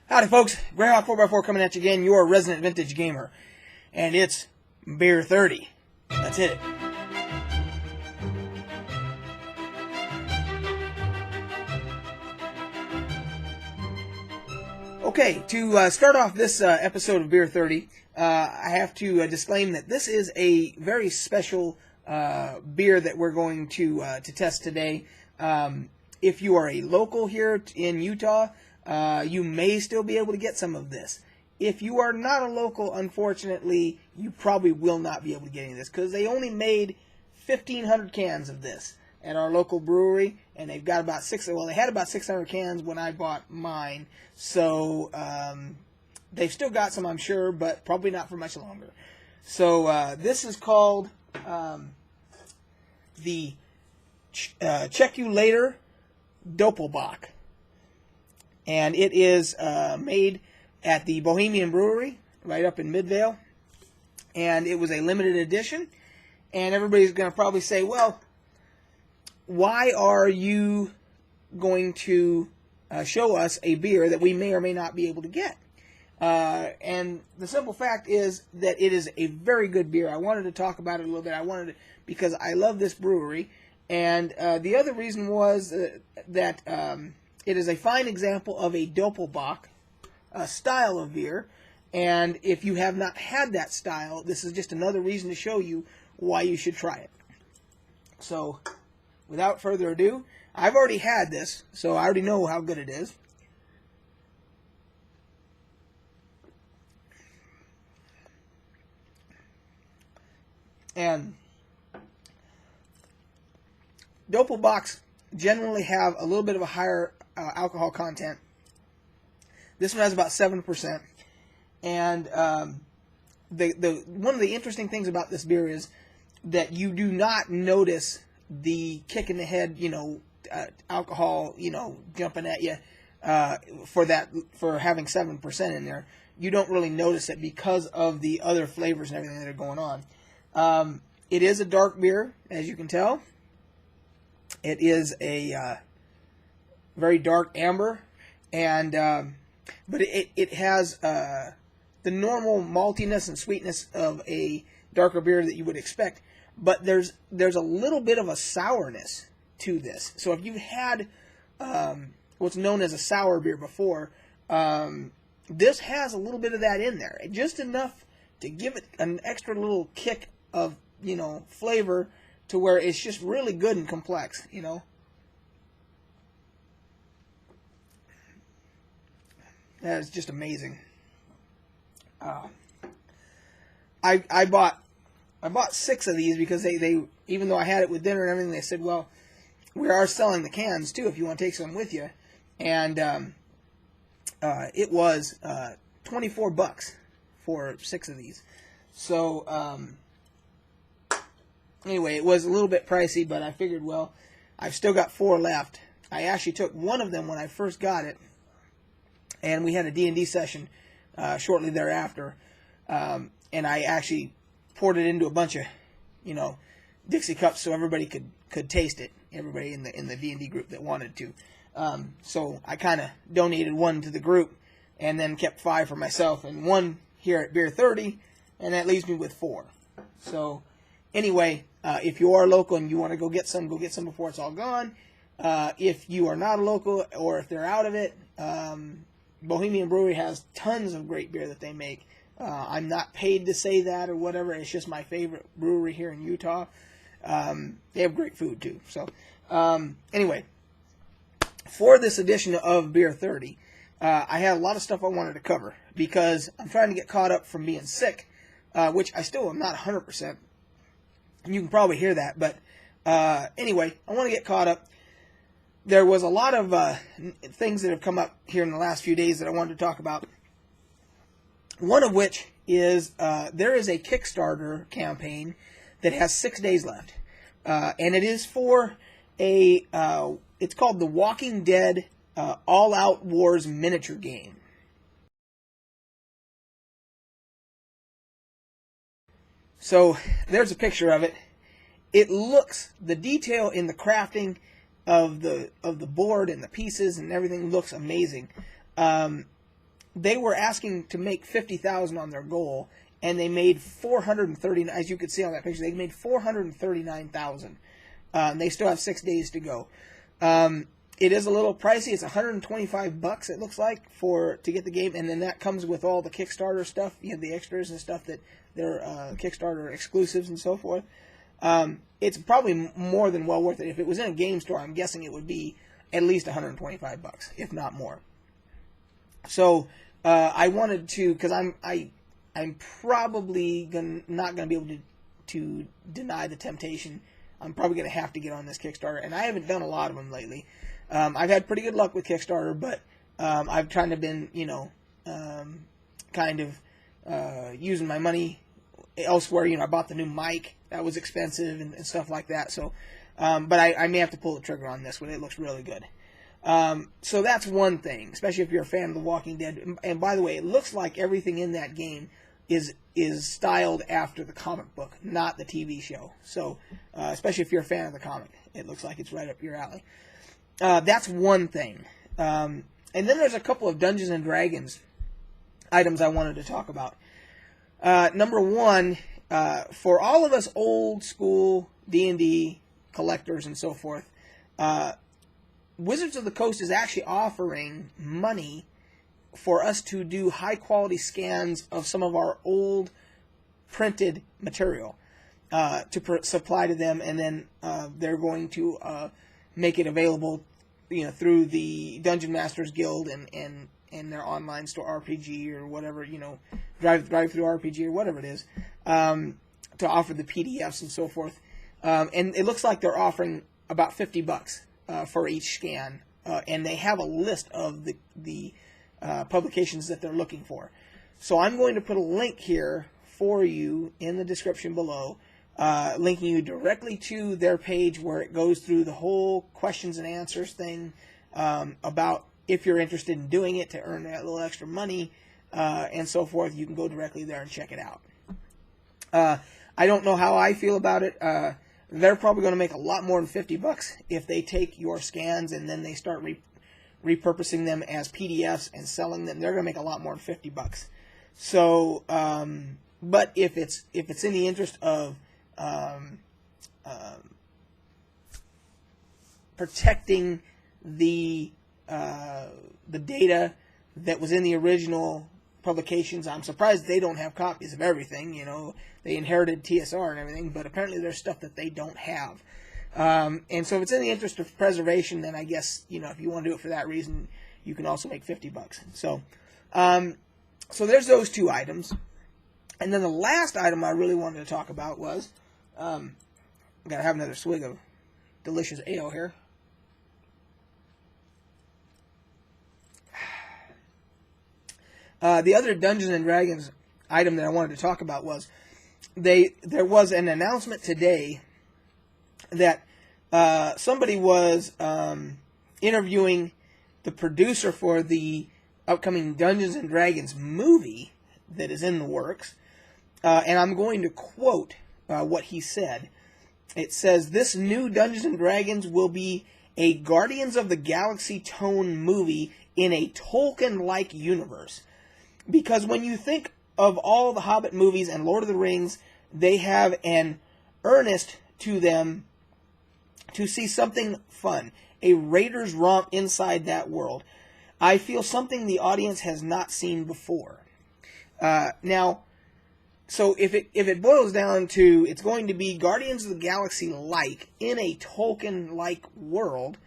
Howdy folks, Greyhawk 4x4 coming at you again, your resident vintage gamer. And it's Beer 30. Let's hit it. Okay, to start off this episode of Beer 30, I have to disclaim that this is a very special beer that we're going to test today. If you are a local here in Utah, you may still be able to get some of this. If you are not a local, unfortunately, you probably will not be able to get any of this because they only made 1,500 cans of this at our local brewery, and they've got about they had about 600 cans when I bought mine, so they've still got some, I'm sure, but probably not for much longer. So this is called the Czechulator Doppelbock. And it is made at the Bohemian Brewery, right up in Midvale. And it was a limited edition. And everybody's going to probably say, well, why are you going to show us a beer that we may or may not be able to get? And the simple fact is that it is a very good beer. I wanted to talk about it a little bit. Because I love this brewery. And the other reason was that it is a fine example of a Doppelbock style of beer, and if you have not had that style, this is just another reason to show you why you should try it. So, without further ado, I've already had this, so I already know how good it is. And Doppelbocks generally have a little bit of a higher alcohol content. This one has about 7%. And one of the interesting things about this beer is that you do not notice the kick in the head, alcohol, jumping at you for having 7% in there. You don't really notice it because of the other flavors and everything that are going on. It is a dark beer, as you can tell. It is a very dark amber, and but it has the normal maltiness and sweetness of a darker beer that you would expect. But there's a little bit of a sourness to this. So if you've had what's known as a sour beer before, this has a little bit of that in there, just enough to give it an extra little kick of flavor to where it's just really good and complex, That is just amazing. I bought 6 of these because they even though I had it with dinner and everything, they said, well, we are selling the cans too if you want to take some with you, and it was $24 for 6 of these. So anyway, it was a little bit pricey, but I figured, well, I've still got 4 left. I actually took one of them when I first got it, and we had a D&D session shortly thereafter, and I actually poured it into a bunch of, Dixie cups so everybody could taste it. Everybody in the D&D group that wanted to. So I kind of donated 1 to the group, and then kept 5 for myself, and 1 here at Beer 30, and that leaves me with 4. So anyway, if you are local and you want to go get some before it's all gone. If you are not a local, or if they're out of it, Bohemian Brewery has tons of great beer that they make. I'm not paid to say that or whatever. It's just my favorite brewery here in Utah. They have great food too. So anyway, for this edition of Beer 30, I had a lot of stuff I wanted to cover because I'm trying to get caught up from being sick, which I still am not 100%. You can probably hear that, but anyway, I want to get caught up. There was a lot of things that have come up here in the last few days that I wanted to talk about. One of which is there is a Kickstarter campaign that has 6 days left, and it is for it's called the Walking Dead All Out Wars miniature game. So there's a picture of it. It looks, the detail in the crafting of the board and the pieces and everything looks amazing. they were asking to make 50,000 on their goal, and they made 430. As you could see on that picture, they made 439,000. They still have 6 days to go. It is a little pricey. It's $125. It looks like to get the game, and then that comes with all the Kickstarter stuff. You have the extras and stuff that they're Kickstarter exclusives and so forth. It's probably more than well worth it. If it was in a game store, I'm guessing it would be at least $125, if not more. So I wanted to, because I'm probably not going to be able to deny the temptation. I'm probably going to have to get on this Kickstarter, and I haven't done a lot of them lately. I've had pretty good luck with Kickstarter, but I've kind of been, using my money elsewhere. I bought the new mic. That was expensive and stuff like that. So, but I may have to pull the trigger on this one. It looks really good. So that's one thing, especially if you're a fan of The Walking Dead. And by the way, it looks like everything in that game is styled after the comic book, not the TV show. So, especially if you're a fan of the comic, it looks like it's right up your alley. That's one thing. And then there's a couple of Dungeons and Dragons items I wanted to talk about. Number one, for all of us old school D&D collectors and so forth, Wizards of the Coast is actually offering money for us to do high quality scans of some of our old printed material to supply to them, and then they're going to make it available, through the Dungeon Masters Guild and their online store, RPG or whatever, drive through RPG or whatever it is, to offer the PDFs and so forth. And it looks like they're offering about $50 for each scan, and they have a list of the publications that they're looking for. So I'm going to put a link here for you in the description below, linking you directly to their page where it goes through the whole questions and answers thing about if you're interested in doing it to earn that little extra money and so forth. You can go directly there and check it out. I don't know how I feel about it. They're probably going to make a lot more than $50 if they take your scans and then they start repurposing them as PDFs and selling them. They're going to make a lot more than $50. So, but if it's in the interest of protecting the data that was in the original publications, I'm surprised they don't have copies of everything. They inherited TSR and everything, but apparently there's stuff that they don't have. And so if it's in the interest of preservation, then I guess, if you want to do it for that reason, you can also make $50. So, so there's those two items. And then the last item I really wanted to talk about was, I've got to have another swig of delicious ale here. The other Dungeons and Dragons item that I wanted to talk about was there was an announcement today that somebody was interviewing the producer for the upcoming Dungeons and Dragons movie that is in the works, and I'm going to quote what he said. It says, "This new Dungeons and Dragons will be a Guardians of the Galaxy tone movie in a Tolkien-like universe. Because when you think of all the Hobbit movies and Lord of the Rings, they have an earnest to them to see something fun, a Raiders romp inside that world. I feel something the audience has not seen before." Now, so if it boils down to it's going to be Guardians of the Galaxy-like in a Tolkien-like world,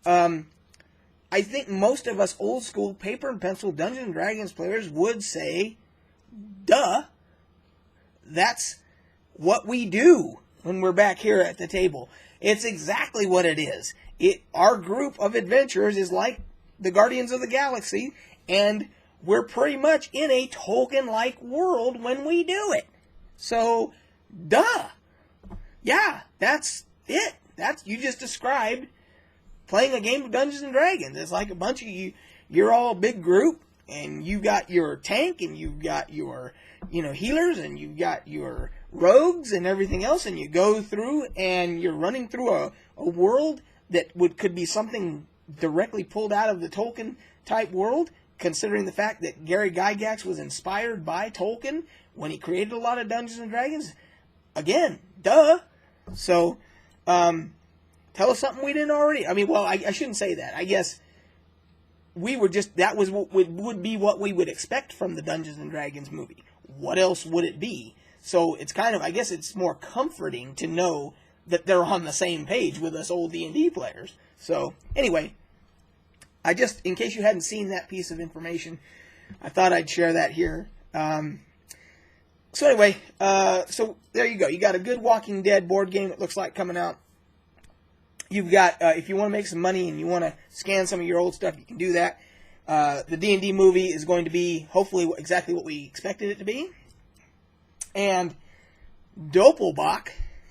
I think most of us old school paper and pencil Dungeons and Dragons players would say, duh, that's what we do when we're back here at the table. It's exactly what it is. Our group of adventurers is like the Guardians of the Galaxy, and we're pretty much in a Tolkien-like world when we do it. So, duh. Yeah, that's it. You just described playing a game of Dungeons and Dragons. It's like a bunch of you. You're all a big group, and you got your tank, and you've got your healers, and you've got your rogues and everything else, and you go through, and you're running through a world that could be something directly pulled out of the Tolkien type world, considering the fact that Gary Gygax was inspired by Tolkien when he created a lot of Dungeons and Dragons. Again, duh. So, tell us something we didn't already. I mean, well, I shouldn't say that. I guess we were just, that was what would be what we would expect from the Dungeons and Dragons movie. What else would it be? So it's kind of, I guess it's more comforting to know that they're on the same page with us old D&D players. So anyway, I just, in case you hadn't seen that piece of information, I thought I'd share that here. So anyway, so there you go. You got a good Walking Dead board game, it looks like, coming out. You've got, if you want to make some money and you want to scan some of your old stuff, you can do that. The D&D movie is going to be, hopefully, exactly what we expected it to be. And Doppelbock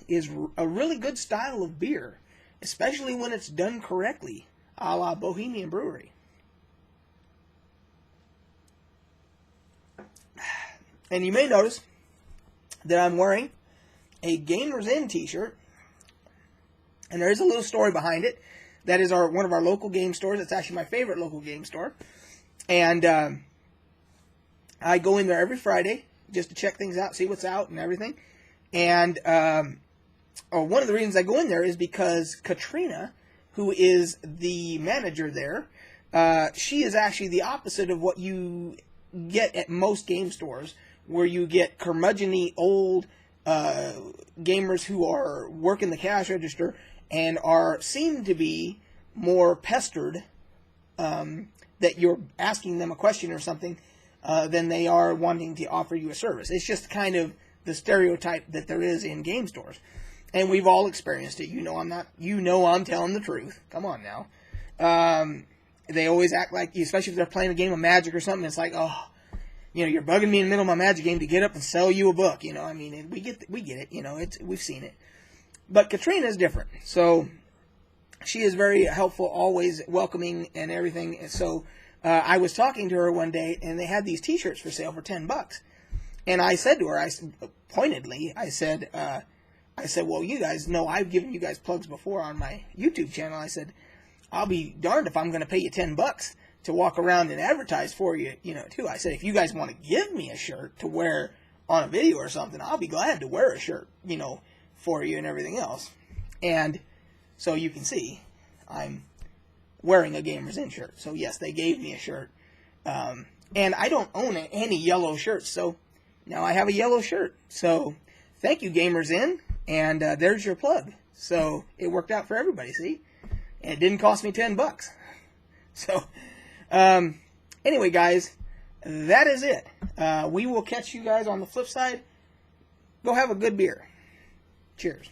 is a really good style of beer, especially when it's done correctly, a la Bohemian Brewery. And you may notice that I'm wearing a Gamers Inn t-shirt. And there is a little story behind it. That is one of our local game stores. It's actually my favorite local game store. And I go in there every Friday just to check things out, see what's out and everything. And one of the reasons I go in there is because Katrina, who is the manager there, she is actually the opposite of what you get at most game stores, where you get curmudgeon-y old gamers who are working the cash register and seem to be more pestered that you're asking them a question or something than they are wanting to offer you a service. It's just kind of the stereotype that there is in game stores. And we've all experienced it. I'm telling the truth. Come on now. They always act like, especially if they're playing a game of Magic or something, it's like, oh, you're bugging me in the middle of my Magic game to get up and sell you a book. I mean, we get it. We've seen it. But Katrina is different. So she is very helpful, always welcoming and everything. And so I was talking to her one day, and they had these T-shirts for sale for $10. And I said to her, pointedly, I said, well, you guys know I've given you guys plugs before on my YouTube channel. I said, I'll be darned if I'm going to pay you $10 to walk around and advertise for you, too. I said, if you guys want to give me a shirt to wear on a video or something, I'll be glad to wear a shirt, for you and everything else. And so you can see I'm wearing a Gamers Inn shirt. So yes, they gave me a shirt. And I don't own any yellow shirts, so now I have a yellow shirt. So thank you, Gamers Inn, and there's your plug. So it worked out for everybody, see? And it didn't cost me $10. So anyway, guys, that is it. We will catch you guys on the flip side. Go have a good beer. Cheers.